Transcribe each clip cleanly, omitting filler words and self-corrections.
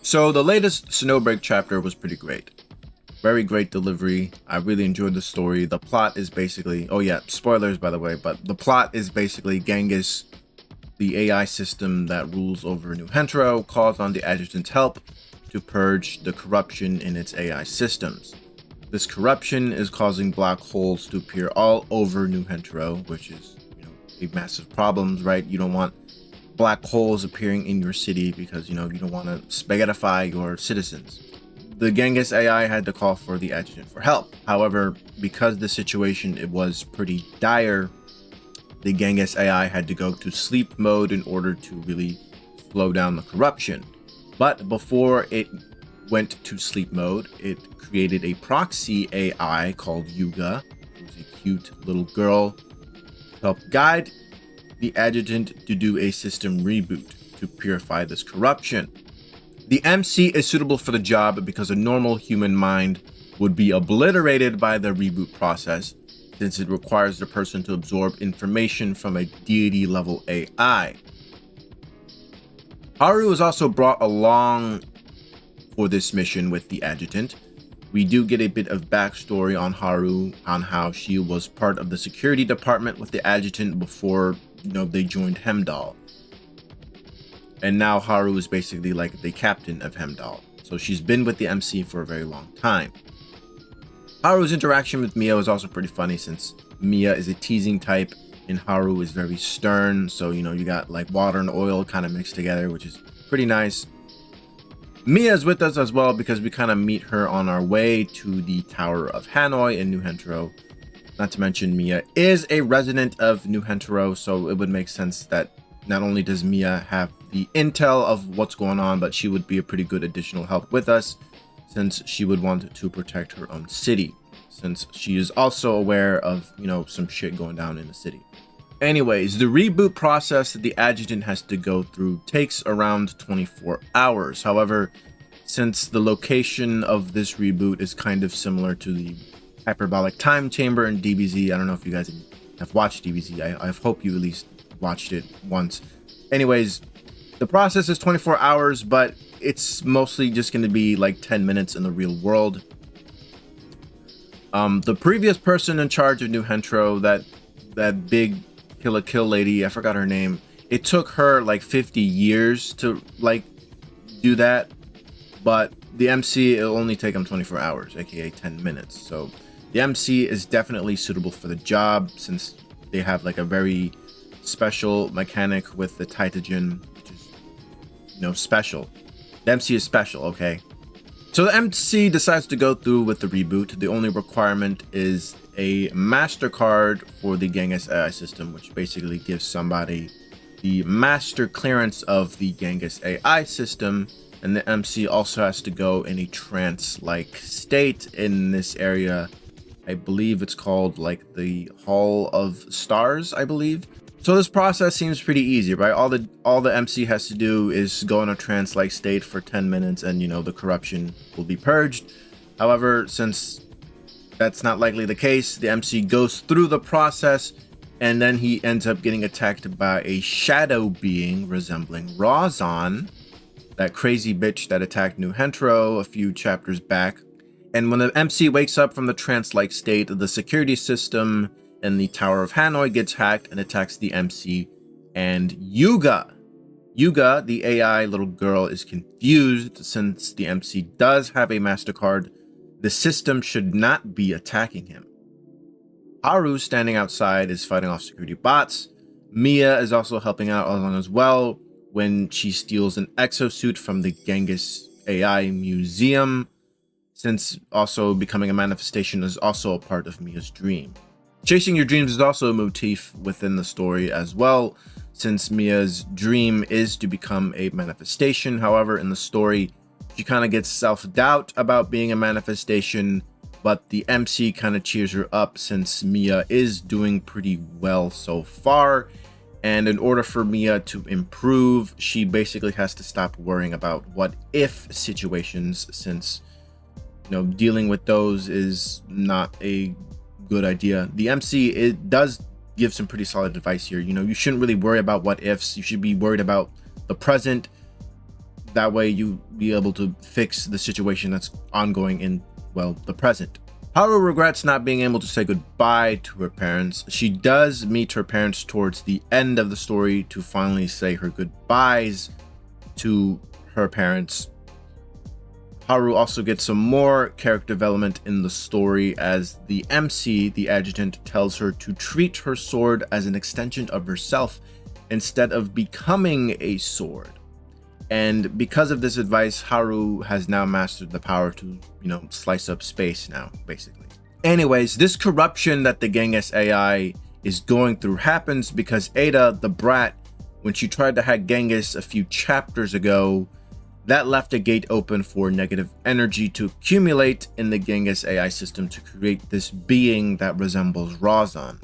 So the latest Snowbreak chapter was pretty great. Very great delivery. I really enjoyed the story. The plot is basically, oh yeah, spoilers by the way, but the plot is basically Genghis, the AI system that rules over New Hentro, calls on the adjutant's help to purge the corruption in its AI systems. This corruption is causing black holes to appear all over New Hentro, which is, a massive problem, right? You don't want black holes appearing in your city because, you don't want to spaghettify your citizens. The Genghis AI had to call for the adjutant for help. However, because the situation it was pretty dire, the Genghis AI had to go to sleep mode in order to really slow down the corruption. But before it went to sleep mode, it created a proxy AI called Yuga, who's a cute little girl, to help guide the adjutant to do a system reboot to purify this corruption. The MC is suitable for the job because a normal human mind would be obliterated by the reboot process, since it requires the person to absorb information from a deity level AI. Haru is also brought along for this mission with the adjutant. We do get a bit of backstory on Haru, on how she was part of the security department with the adjutant before, they joined Hemdall. And now Haru is basically like the captain of Hemdall. So she's been with the MC for a very long time. Haru's interaction with Mia was also pretty funny, since Mia is a teasing type and Haru is very stern. So, you got like water and oil kind of mixed together, which is pretty nice. Mia is with us as well because we kind of meet her on our way to the Tower of Hanoi in New Hentro. Not to mention Mia is a resident of New Hentro, so it would make sense that not only does Mia have the intel of what's going on, but she would be a pretty good additional help with us, since she would want to protect her own city, since she is also aware of, some shit going down in the city. Anyways, the reboot process that the adjutant has to go through takes around 24 hours. However, since the location of this reboot is kind of similar to the hyperbolic time chamber in DBZ, I don't know if you guys have watched DBZ. I hope you at least watched it once. Anyways, the process is 24 hours, but it's mostly just going to be like 10 minutes in the real world. The previous person in charge of New Hentro, that big kill lady, I forgot her name. It took her like 50 years to like do that, but the MC, it'll only take him 24 hours, aka 10 minutes. So the MC is definitely suitable for the job, since they have like a very special mechanic with the Titagen, which is, special. The MC is special, okay? So the MC decides to go through with the reboot. The only requirement is a master card for the Genghis AI system, which basically gives somebody the master clearance of the Genghis AI system. And the MC also has to go in a trance-like state in this area. I believe it's called like the Hall of Stars, I believe. So this process seems pretty easy, right? All the MC has to do is go in a trance-like state for 10 minutes and, the corruption will be purged. However, since that's not likely the case, the MC goes through the process and then he ends up getting attacked by a shadow being resembling Razan, that crazy bitch that attacked New Hentro a few chapters back. And when the MC wakes up from the trance-like state, the security system in the Tower of Hanoi gets hacked and attacks the MC and Yuga. Yuga, the AI little girl, is confused since the MC does have a MasterCard. The system should not be attacking him. Haru, standing outside, is fighting off security bots. Mia is also helping out along as well when she steals an exosuit from the Genghis AI museum, since also becoming a manifestation is also a part of Mia's dream. Chasing your dreams is also a motif within the story as well, since Mia's dream is to become a manifestation. However, in the story, she kind of gets self-doubt about being a manifestation, but the MC kind of cheers her up since Mia is doing pretty well so far. And in order for Mia to improve, she basically has to stop worrying about what if situations, since dealing with those is not a good idea. The MC, it does give some pretty solid advice here. You shouldn't really worry about what ifs. You should be worried about the present, That way you be able to fix the situation that's ongoing in, well, the present. Haru regrets not being able to say goodbye to her parents. She does meet her parents towards the end of the story to finally say her goodbyes to her parents. Haru also gets some more character development in the story as the MC, the adjutant, tells her to treat her sword as an extension of herself instead of becoming a sword. And because of this advice, Haru has now mastered the power to, slice up space now, basically. Anyways, this corruption that the Genghis AI is going through happens because Ada, the brat, when she tried to hack Genghis a few chapters ago, that left a gate open for negative energy to accumulate in the Genghis AI system to create this being that resembles Razan.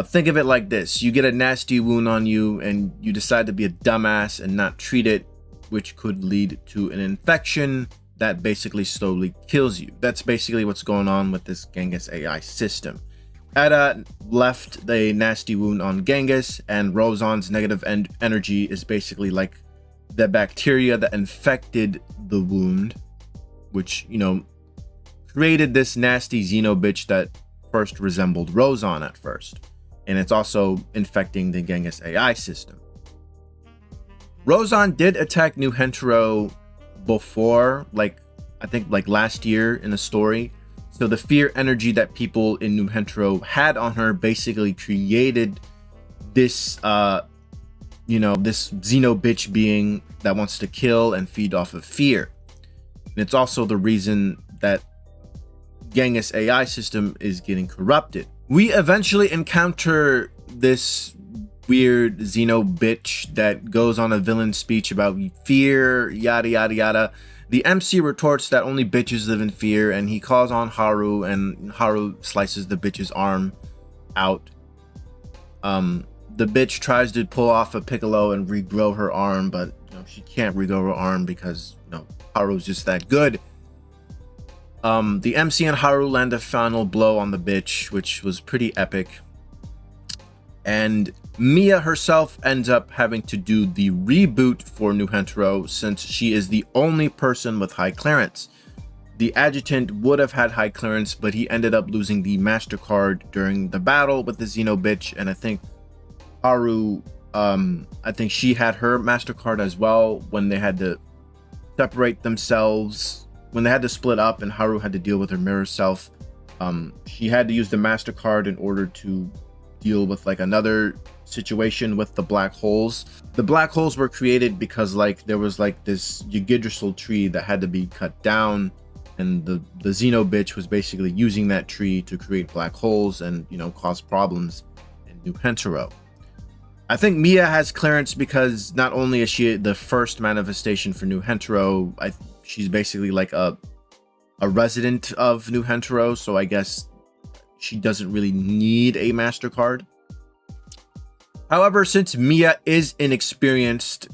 Think of it like this. You get a nasty wound on you and you decide to be a dumbass and not treat it, which could lead to an infection that basically slowly kills you. That's basically what's going on with this Genghis AI system. Ada left a nasty wound on Genghis, and Razan's negative energy is basically like the bacteria that infected the wound, which, created this nasty Xeno bitch that first resembled Razan at first. And it's also infecting the Genghis AI system. Razan did attack New Hentaro before, I think last year in the story. So the fear energy that people in New Hentaro had on her basically created this, this Xeno bitch being that wants to kill and feed off of fear. And it's also the reason that Genghis AI system is getting corrupted. We eventually encounter this weird Xeno bitch that goes on a villain speech about fear, yada yada yada. The MC retorts that only bitches live in fear, and he calls on Haru, and Haru slices the bitch's arm out. The bitch tries to pull off a Piccolo and regrow her arm, but she can't regrow her arm because Haru's just that good. The MC and Haru land a final blow on the bitch, which was pretty epic. And Mia herself ends up having to do the reboot for New Hentaro since she is the only person with high clearance. The adjutant would have had high clearance, but he ended up losing the MasterCard during the battle with the Xeno bitch, and I think Haru, I think she had her MasterCard as well when they had to separate themselves. When they had to split up and Haru had to deal with her mirror self, she had to use the MasterCard in order to deal with another situation with the black holes. The black holes were created because there was this Yggdrasil tree that had to be cut down, and the Xeno bitch was basically using that tree to create black holes and cause problems in New Hentaro. I think Mia has clearance because not only is she the first manifestation for New Hentaro, she's basically a resident of New Hentaro, so I guess she doesn't really need a MasterCard. However, since Mia is inexperienced,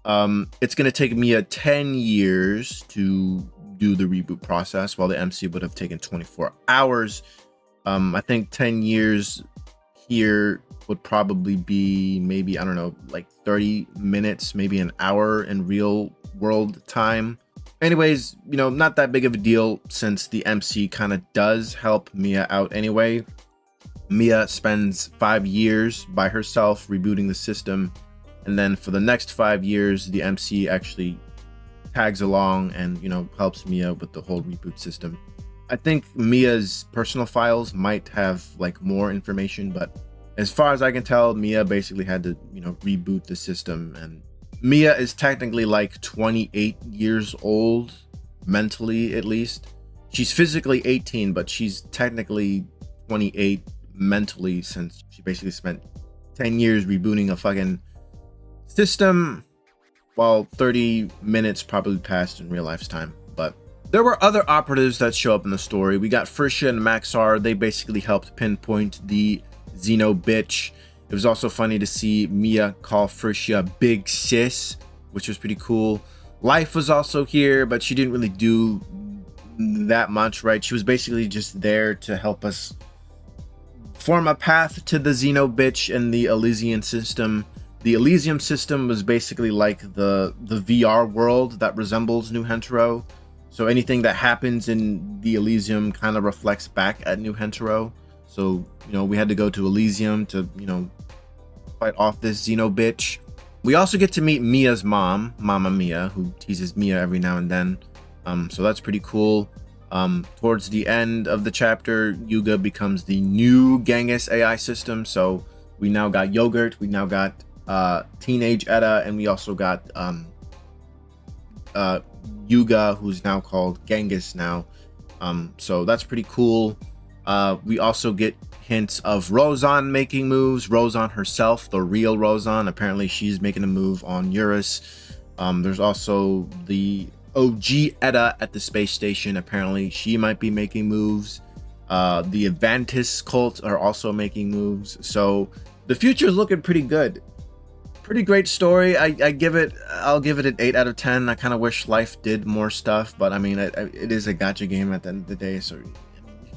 it's going to take Mia 10 years to do the reboot process, while the MC would have taken 24 hours. I think 10 years here would probably be maybe, 30 minutes, maybe an hour in real world time. Anyways, not that big of a deal since the MC kind of does help Mia out anyway. Mia spends 5 years by herself rebooting the system, and then for the next 5 years, the MC actually tags along and, helps Mia with the whole reboot system. I think Mia's personal files might have more information, but as far as I can tell, Mia basically had to, reboot the system, and Mia is technically 28 years old, mentally at least. She's physically 18, but she's technically 28 mentally since she basically spent 10 years rebooting a fucking system while 30 minutes probably passed in real life's time. But there were other operatives that show up in the story. We got Frisia and Maxar. They basically helped pinpoint the Xeno bitch. It was also funny to see Mia call Frisia Big Sis, which was pretty cool. Life was also here, but she didn't really do that much, right? She was basically just there to help us form a path to the Xeno bitch and the Elysian system The Elysium system was basically like the VR world that resembles New Hentaro. So anything that happens in the Elysium kind of reflects back at New Hentaro. So, you know, we had to go to Elysium to, you know, fight off this Xeno bitch. We also get to meet Mia's mom, Mama Mia, who teases Mia every now and then. So that's pretty cool. Towards the end of the chapter, Yuga becomes the new Genghis AI system. So we now got Yogurt, we now got Teenage Etta, and we also got Yuga, who's now called Genghis now. So that's pretty cool. We also get hints of Rozan making moves. Rozan herself, the real Rozan, apparently she's making a move on Eurus. There's also the OG Etta at the space station. Apparently she might be making moves. The Avantis cult are also making moves. So the future is looking pretty good. Pretty great story. I'll give it an 8 out of 10. I kind of wish life did more stuff, but I mean, it is a gacha game at the end of the day, so you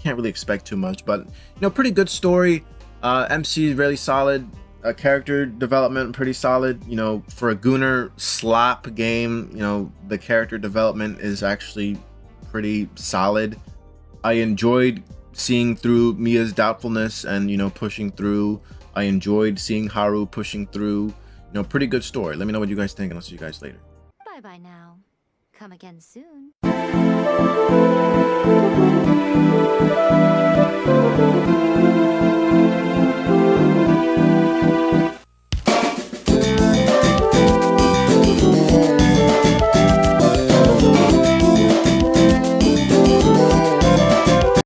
can't really expect too much. But, you know, pretty good story. MC is really solid. Character development pretty solid. You know, for a Gunnar slop game, you know, the character development is actually pretty solid. I enjoyed seeing through Mia's doubtfulness and, you know, pushing through. I enjoyed seeing Haru pushing through. You know, pretty good story. Let me know what you guys think, and I'll see you guys later. Bye bye now. Come again soon.